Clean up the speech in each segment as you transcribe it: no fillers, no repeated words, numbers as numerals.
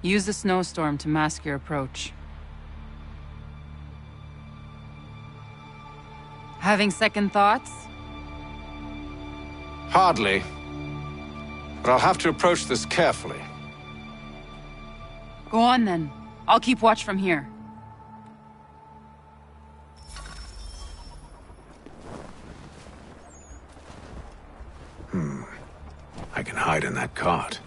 Use the snowstorm to mask your approach. Having second thoughts? Hardly. But I'll have to approach this carefully. Go on then. I'll keep watch from here. I can hide in that cart.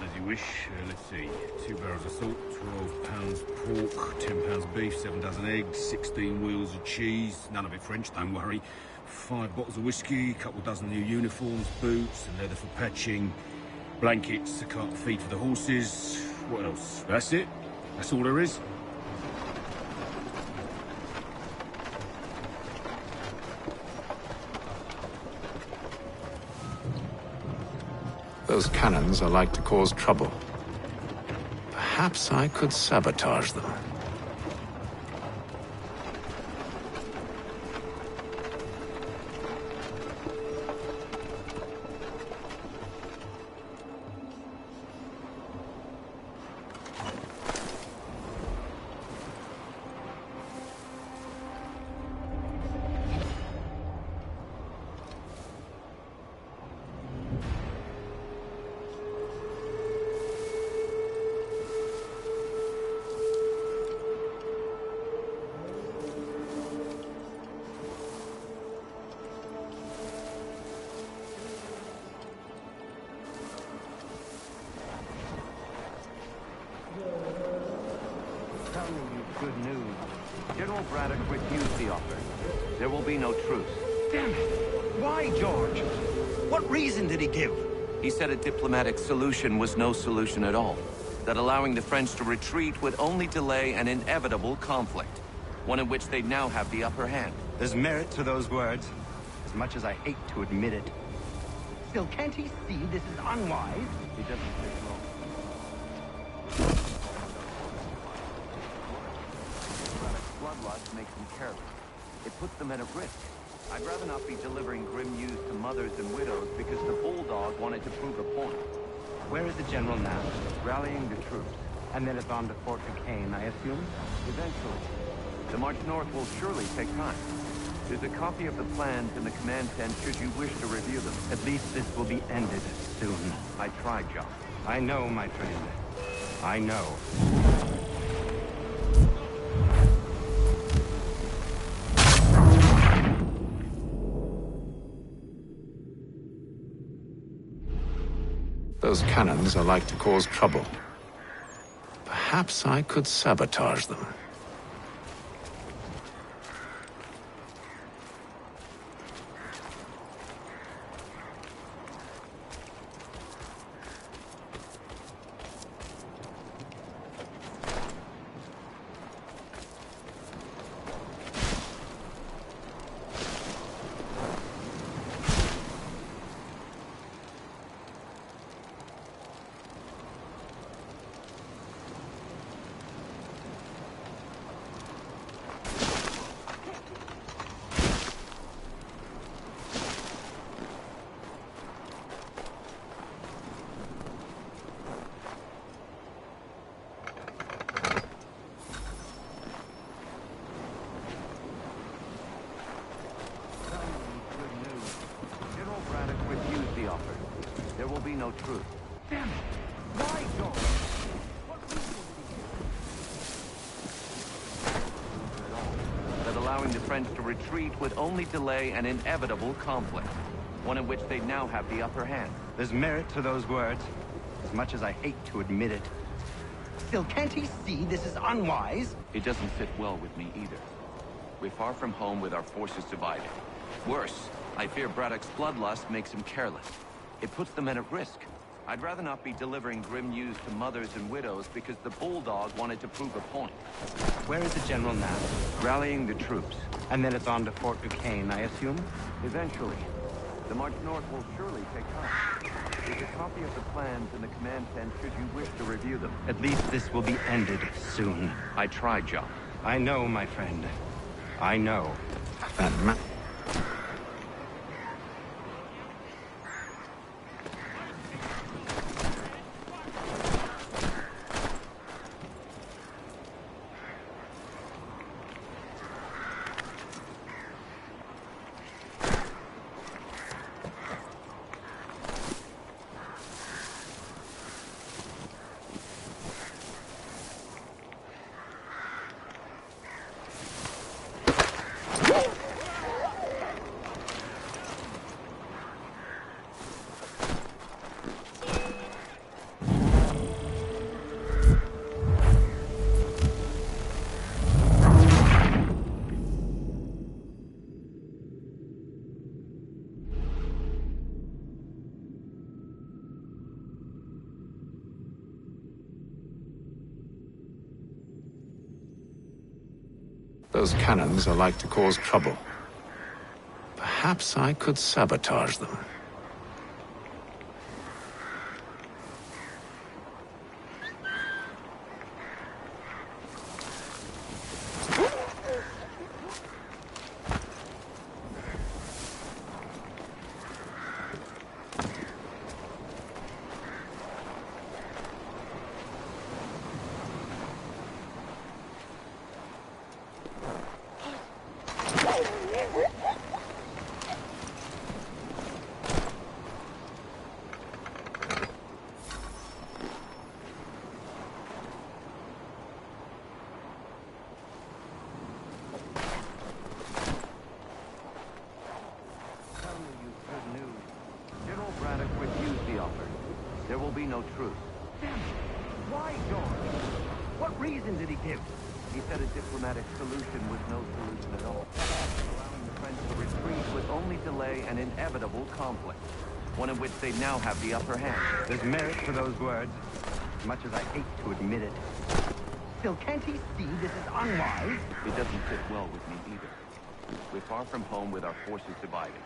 As you wish. Let's see. 2 barrels of salt, 12 pounds pork, 10 pounds beef, 7 dozen eggs, 16 wheels of cheese. None of it French, don't worry. 5 bottles of whiskey, a couple dozen new uniforms, boots and leather for patching, blankets, a cart of feed for the horses. What else? That's it. That's all there is. Those cannons are like to cause trouble. Perhaps I could sabotage them. Good news. General Braddock refused the offer. There will be no truce. Damn it! Why, George? What reason did he give? He said a diplomatic solution was no solution at all. That allowing the French to retreat would only delay an inevitable conflict. One in which they'd now have the upper hand. There's merit to those words, as much as I hate to admit it. Still, can't he see this is unwise? He doesn't think long. Bloodlust makes them careless. It puts the men at risk. I'd rather not be delivering grim news to mothers and widows because the bulldog wanted to prove a point. Where is the general now? Rallying the troops. And then it's on to Fort Duquesne, I assume? Eventually. The march north will surely take time. There's a copy of the plans in the command tent should you wish to review them. At least this will be ended soon. I tried, John. I know, my friend. I know. Those cannons are like to cause trouble. Perhaps I could sabotage them. There will be no truce. Damn it! Why, George? What reason did he give? That allowing the French to retreat would only delay an inevitable conflict. One in which they now have the upper hand. There's merit to those words, as much as I hate to admit it. Still, can't he see this is unwise? It doesn't sit well with me either. We're far from home with our forces divided. Worse, I fear Braddock's bloodlust makes him careless. It puts the men at risk. I'd rather not be delivering grim news to mothers and widows because the bulldog wanted to prove a point. Where is the general now? Rallying the troops. And then it's on to Fort Duquesne, I assume? Eventually. The march north will surely take time. There's a copy of the plans in the command tent should you wish to review them. At least this will be ended soon. I tried, John. I know, my friend. I know. That map. Those cannons are like to cause trouble. Perhaps I could sabotage them. There will be no truce. Why, George? What reason did he give? He said a diplomatic solution was no solution at all. Allowing the French to retreat would only delay an inevitable conflict, one in which they now have the upper hand. There's merit to those words, as much as I hate to admit it. Still, can't he see this is unwise? It doesn't sit well with me either. We're far from home with our forces divided.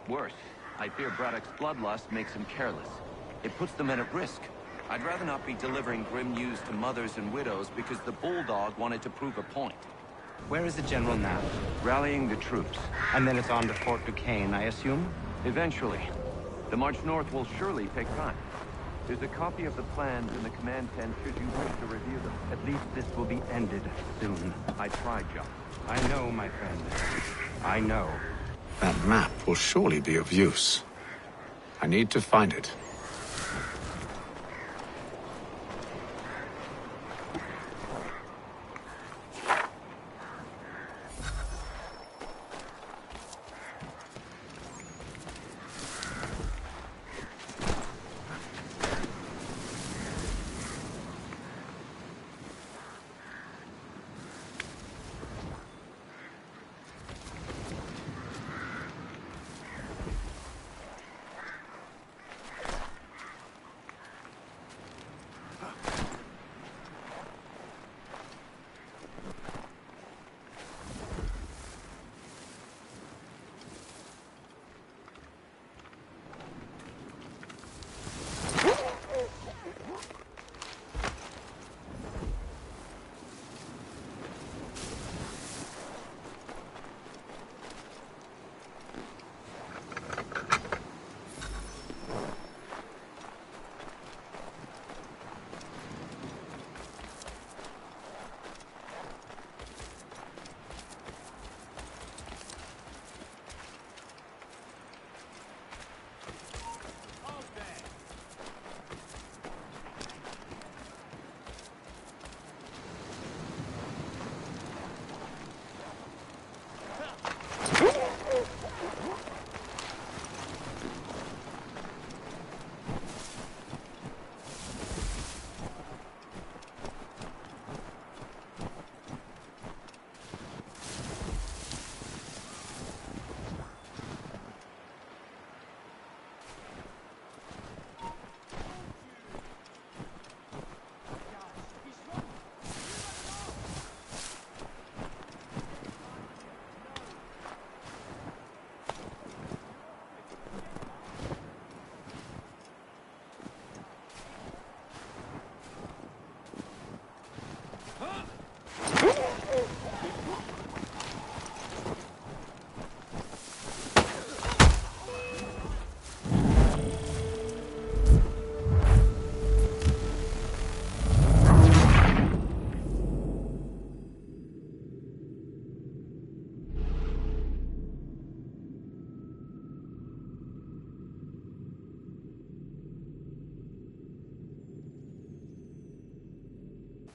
Worse, I fear Braddock's bloodlust makes him careless. It puts the men at risk. I'd rather not be delivering grim news to mothers and widows because the Bulldog wanted to prove a point. Where is the general now? Rallying the troops. And then it's on to Fort Duquesne, I assume? Eventually. The march north will surely take time. There's a copy of the plans in the command tent should you wish to review them. At least this will be ended soon. I tried, John. I know, my friend. I know. That map will surely be of use. I need to find it.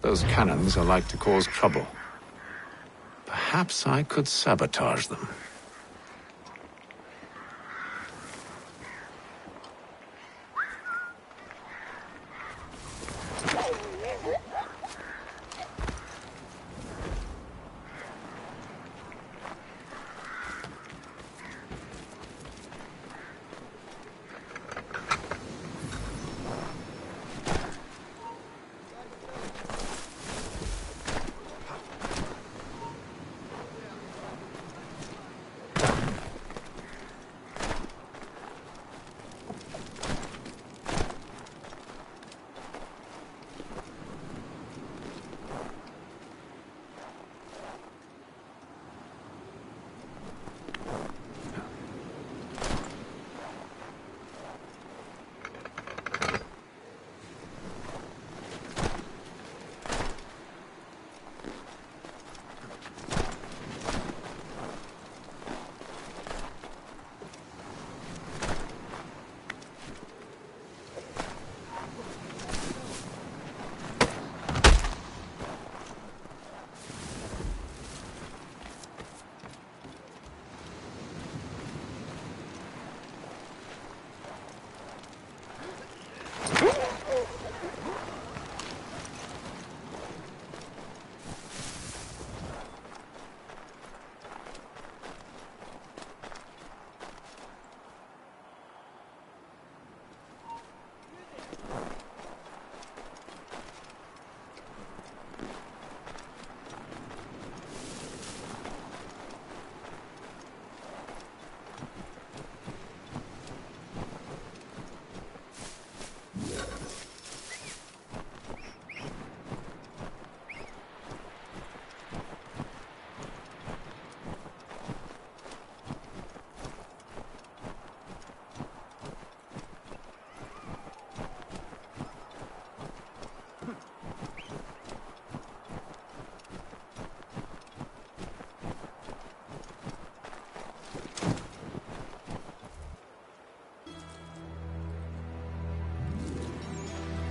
Those cannons are like to cause trouble. Perhaps I could sabotage them.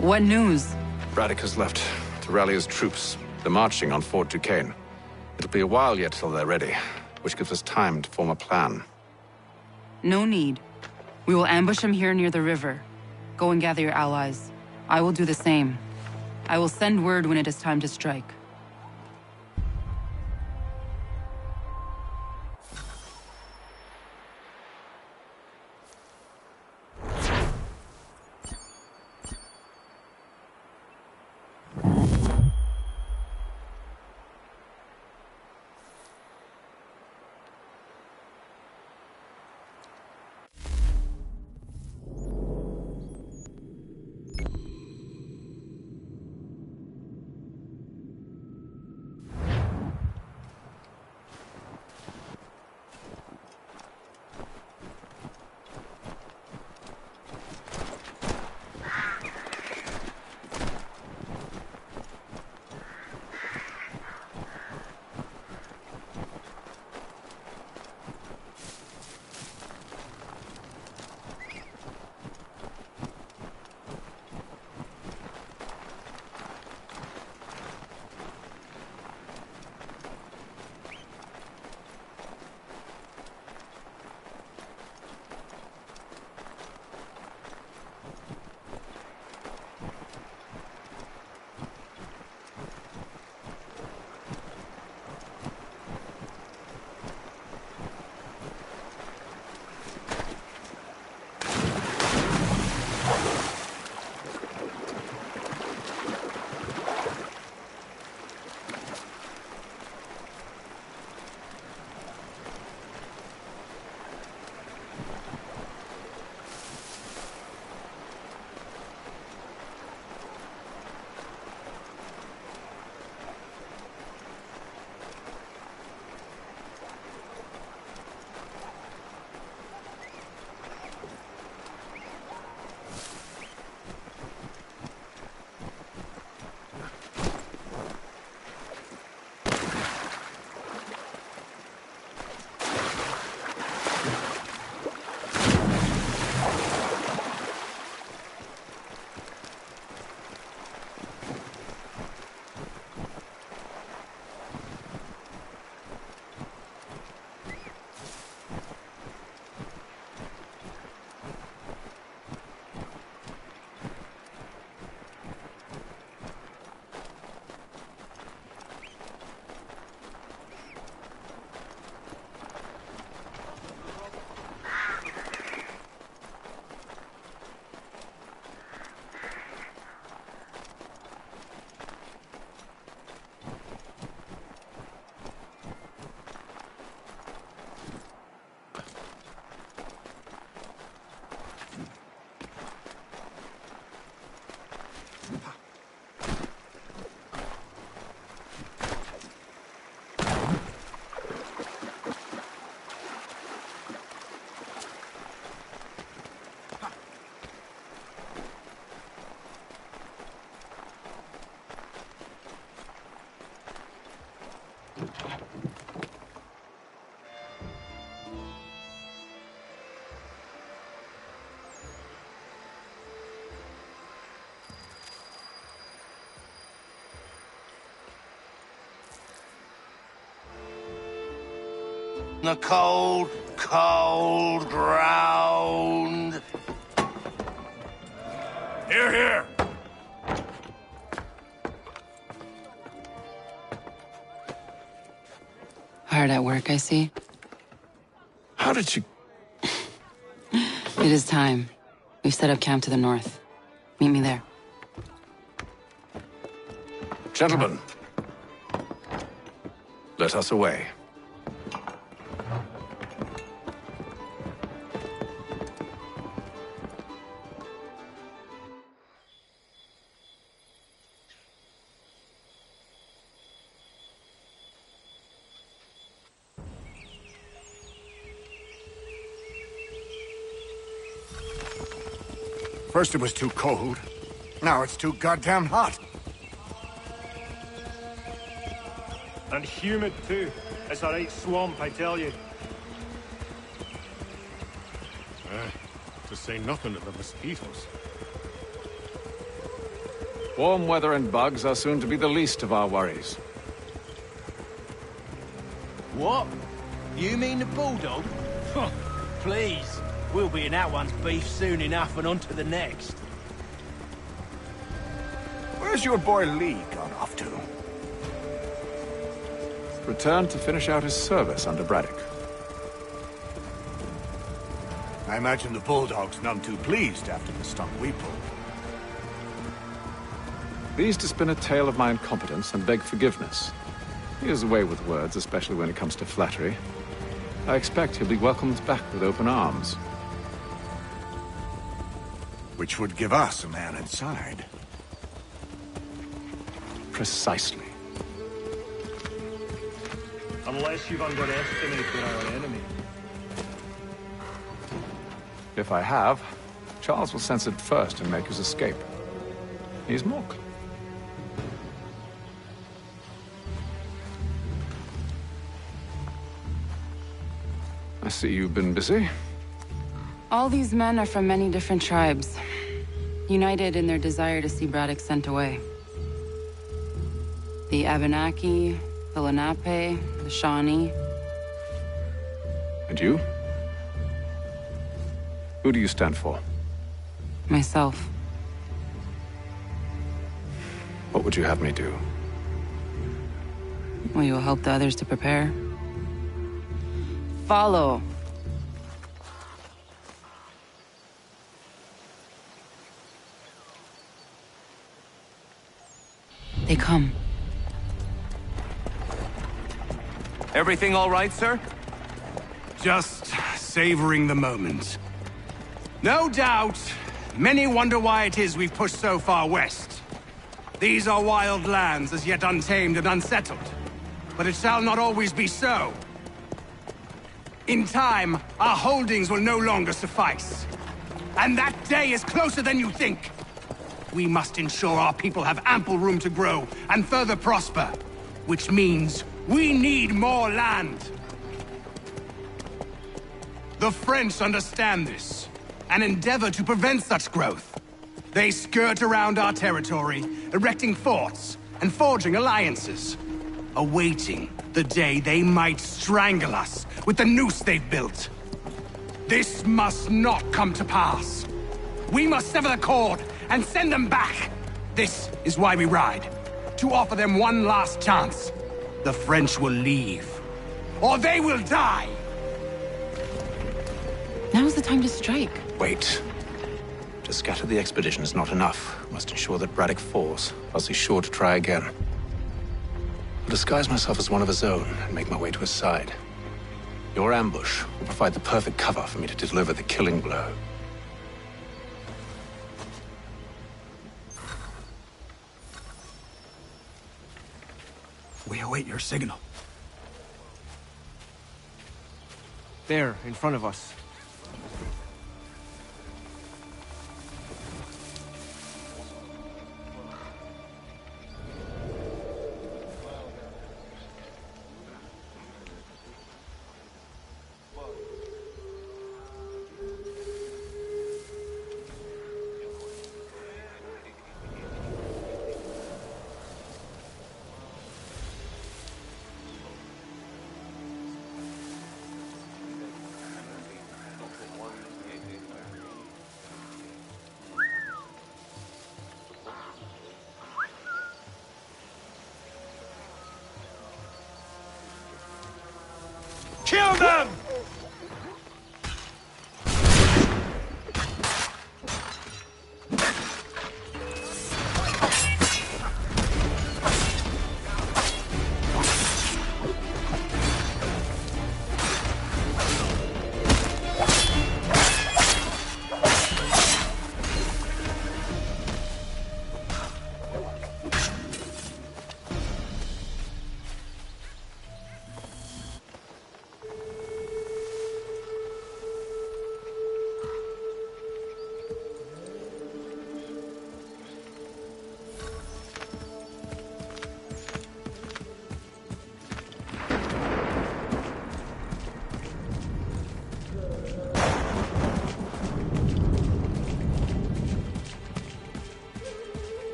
What news? Braddock has left to rally his troops. They're marching on Fort Duquesne. It'll be a while yet till they're ready, which gives us time to form a plan. No need. We will ambush him here near the river. Go and gather your allies. I will do the same. I will send word when it is time to strike. The cold, cold ground. Here, here! Hard at work, I see. How did you... It is time. We've set up camp to the north. Meet me there. Gentlemen, let us away. First it was too cold. Now it's too goddamn hot. And humid too. It's a right swamp, I tell you. To say nothing of the mosquitoes. Warm weather and bugs are soon to be the least of our worries. What? You mean the bulldog? Please. We'll be in that one's beef soon enough and on to the next. Where's your boy Lee gone off to? Returned to finish out his service under Braddock. I imagine the bulldog's none too pleased after the stunt we pulled. Pleased to spin a tale of my incompetence and beg forgiveness. He has a way with words, especially when it comes to flattery. I expect he'll be welcomed back with open arms. Which would give us a man inside. Precisely. Unless you've underestimated our enemy. If I have, Charles will sense it first and make his escape. He's more... I see you've been busy. All these men are from many different tribes, united in their desire to see Braddock sent away. The Abenaki, the Lenape, the Shawnee. And you? Who do you stand for? Myself. What would you have me do? Well, you will help the others to prepare. Follow. They come. Everything all right, sir? Just savoring the moment. No doubt, many wonder why it is we've pushed so far west. These are wild lands, as yet untamed and unsettled. But it shall not always be so. In time, our holdings will no longer suffice. And that day is closer than you think. We must ensure our people have ample room to grow and further prosper. Which means we need more land. The French understand this, and endeavor to prevent such growth. They skirt around our territory, erecting forts and forging alliances, awaiting the day they might strangle us with the noose they've built. This must not come to pass. We must sever the cord and send them back. This is why we ride, to offer them one last chance. The French will leave, or they will die. Now's the time to strike. Wait. To scatter the expedition is not enough. We must ensure that Braddock falls, else he's sure to try again. I'll disguise myself as one of his own and make my way to his side. Your ambush will provide the perfect cover for me to deliver the killing blow. We await your signal. There, in front of us.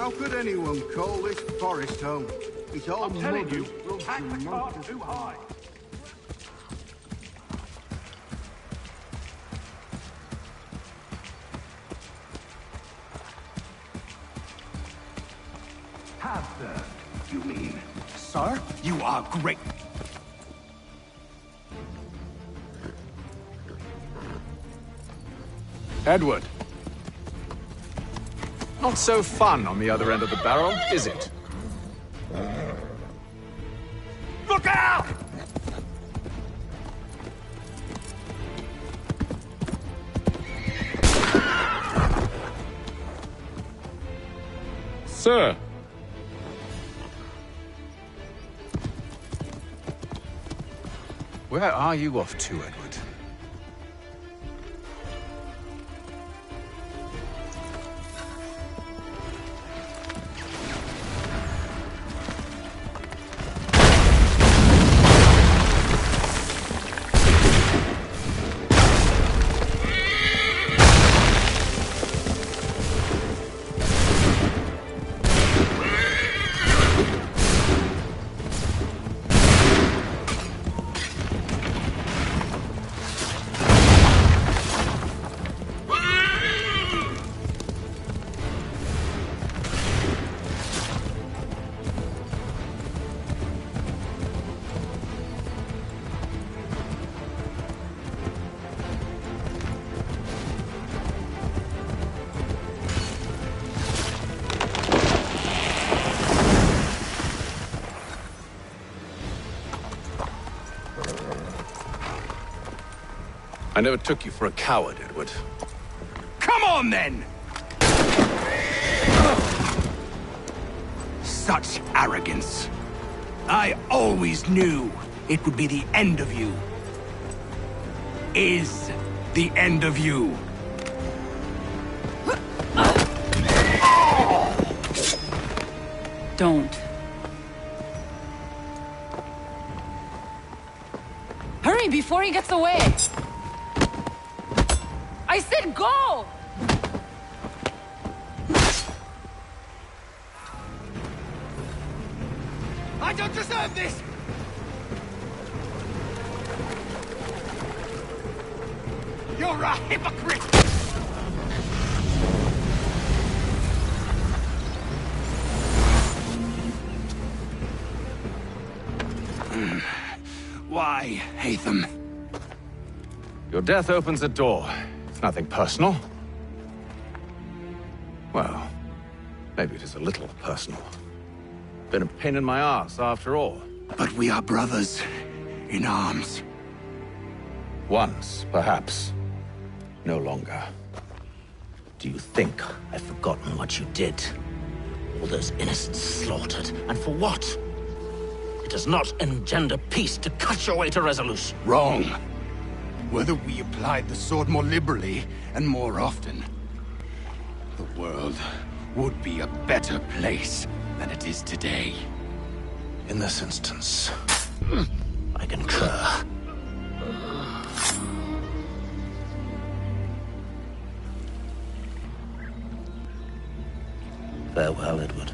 How could anyone call this forest home? It's all I'm telling mud you, and rubs pack and the cart monsters. too high. Have the, you mean? Sir, you are great. Edward. Not so fun on the other end of the barrel, is it? Look out! Sir. Where are you off to, Edward? I never took you for a coward, Edward. Come on, then! Such arrogance. I always knew it would be the end of you. Is the end of you. Don't. Hurry before he gets away! I said go! I don't deserve this! You're a hypocrite! Why, Hatham? Your death opens a door. It's nothing personal. Well, maybe it is a little personal. Been a pain in my ass, after all. But we are brothers in arms. Once, perhaps. No longer. Do you think I've forgotten what you did? All those innocents slaughtered, and for what? It does not engender peace to cut your way to resolution. Wrong. Whether we applied the sword more liberally and more often, the world would be a better place than it is today. In this instance, I concur. Farewell, Edward.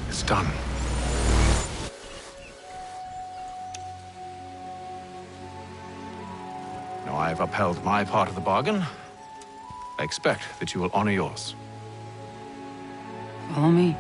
It's done. Now I have upheld my part of the bargain. I expect that you will honor yours. Follow me.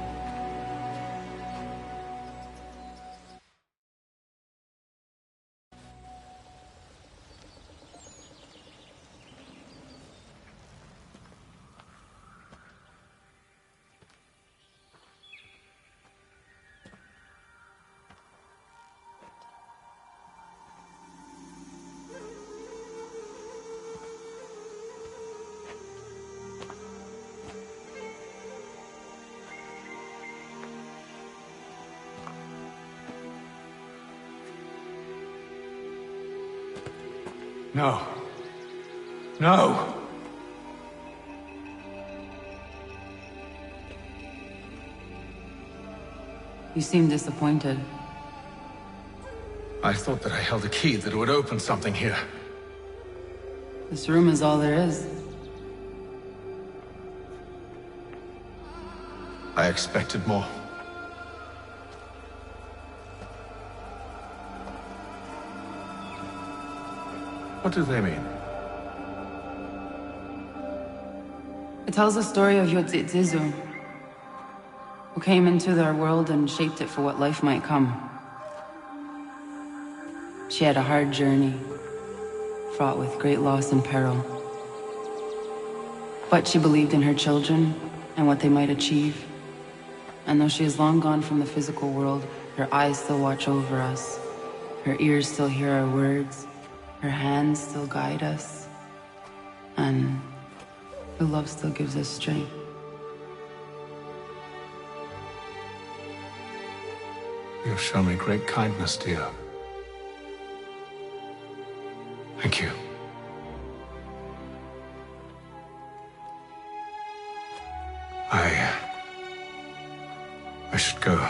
No. No! You seem disappointed. I thought that I held a key that would open something here. This room is all there is. I expected more. What do they mean? It tells the story of Yodzizu, who came into their world and shaped it for what life might come. She had a hard journey, fraught with great loss and peril. But she believed in her children and what they might achieve. And though she is long gone from the physical world, her eyes still watch over us. Her ears still hear our words. Her hands still guide us. And her love still gives us strength. You have shown me great kindness, dear. Thank you. I should go.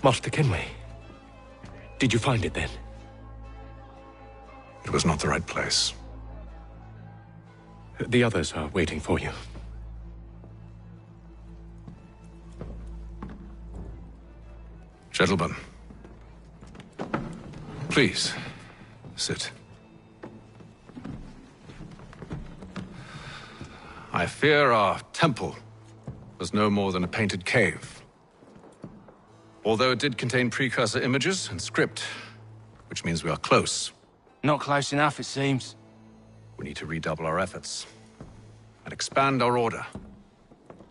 Master Kenway, did you find it then? It was not the right place. The others are waiting for you. Gentlemen, please, sit. I fear our temple was no more than a painted cave. Although it did contain precursor images and script, which means we are close. Not close enough, it seems. We need to redouble our efforts and expand our order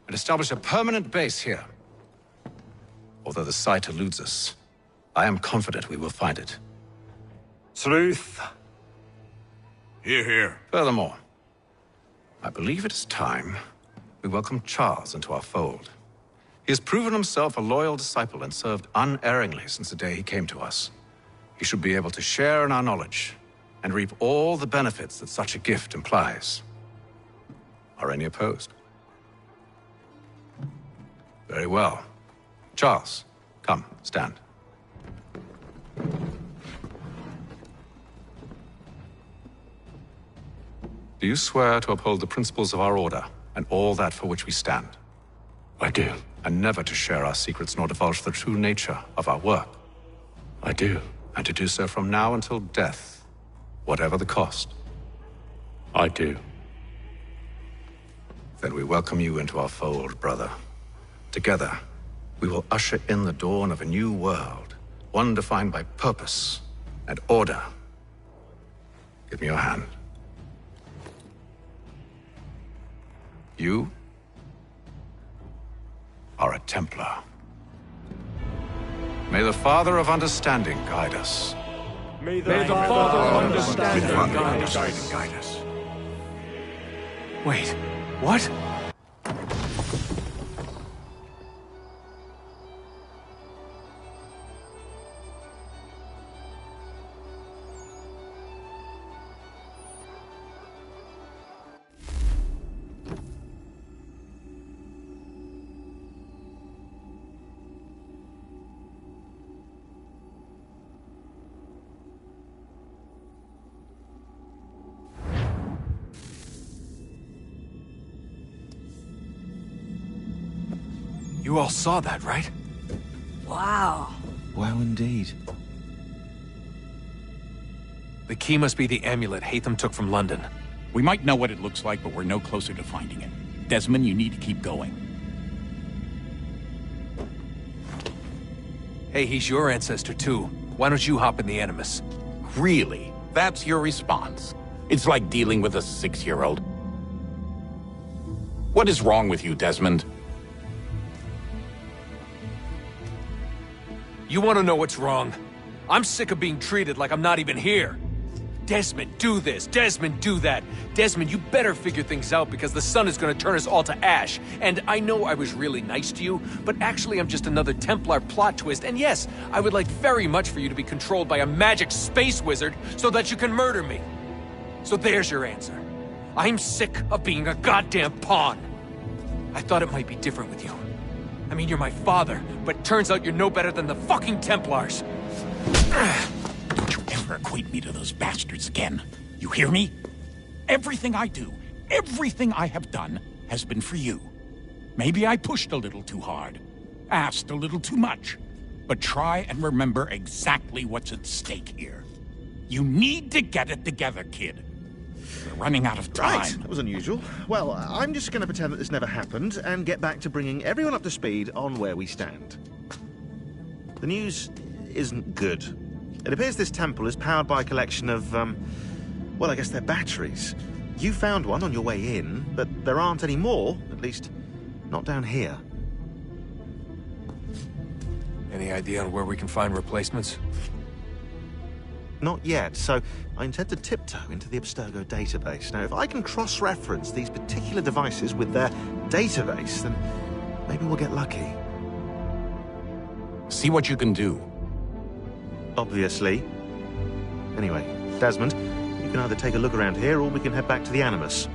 and establish a permanent base here. Although the site eludes us, I am confident we will find it. Truth. Hear, hear. Furthermore, I believe it is time we welcome Charles into our fold. He has proven himself a loyal disciple and served unerringly since the day he came to us. He should be able to share in our knowledge and reap all the benefits that such a gift implies. Are any opposed? Very well. Charles, come, stand. Do you swear to uphold the principles of our order and all that for which we stand? I do. And never to share our secrets nor divulge the true nature of our work? I do. And to do so from now until death, whatever the cost? I do. Then we welcome you into our fold, brother. Together, we will usher in the dawn of a new world, one defined by purpose and order. Give me your hand. You are a Templar. May the Father of Understanding guide us. May the Father of Understanding guide us. Wait, what? You all saw that, right? Wow. Wow, indeed. The key must be the amulet Hatham took from London. We might know what it looks like, but we're no closer to finding it. Desmond, you need to keep going. Hey, he's your ancestor too. Why don't you hop in the Animus? Really? That's your response? It's like dealing with a 6-year-old. What is wrong with you, Desmond? You want to know what's wrong? I'm sick of being treated like I'm not even here. Desmond, do this. Desmond, do that. Desmond, you better figure things out because the sun is going to turn us all to ash. And I know I was really nice to you, but actually I'm just another Templar plot twist. And yes, I would like very much for you to be controlled by a magic space wizard so that you can murder me. So there's your answer. I'm sick of being a goddamn pawn. I thought it might be different with you. I mean, you're my father, but turns out you're no better than the fucking Templars. Don't you ever equate me to those bastards again. You hear me? Everything I do, everything I have done, has been for you. Maybe I pushed a little too hard, asked a little too much, but try and remember exactly what's at stake here. You need to get it together, kid. We're running out of time. Right, that was unusual. Well, I'm just going to pretend that this never happened and get back to bringing everyone up to speed on where we stand. The news isn't good. It appears this temple is powered by a collection of, well, I guess they're batteries. You found one on your way in, but there aren't any more, at least not down here. Any idea on where we can find replacements? Not yet, so I intend to tiptoe into the Abstergo database. Now, if I can cross-reference these particular devices with their database, then maybe we'll get lucky. See what you can do. Obviously. Anyway, Desmond, you can either take a look around here or we can head back to the Animus.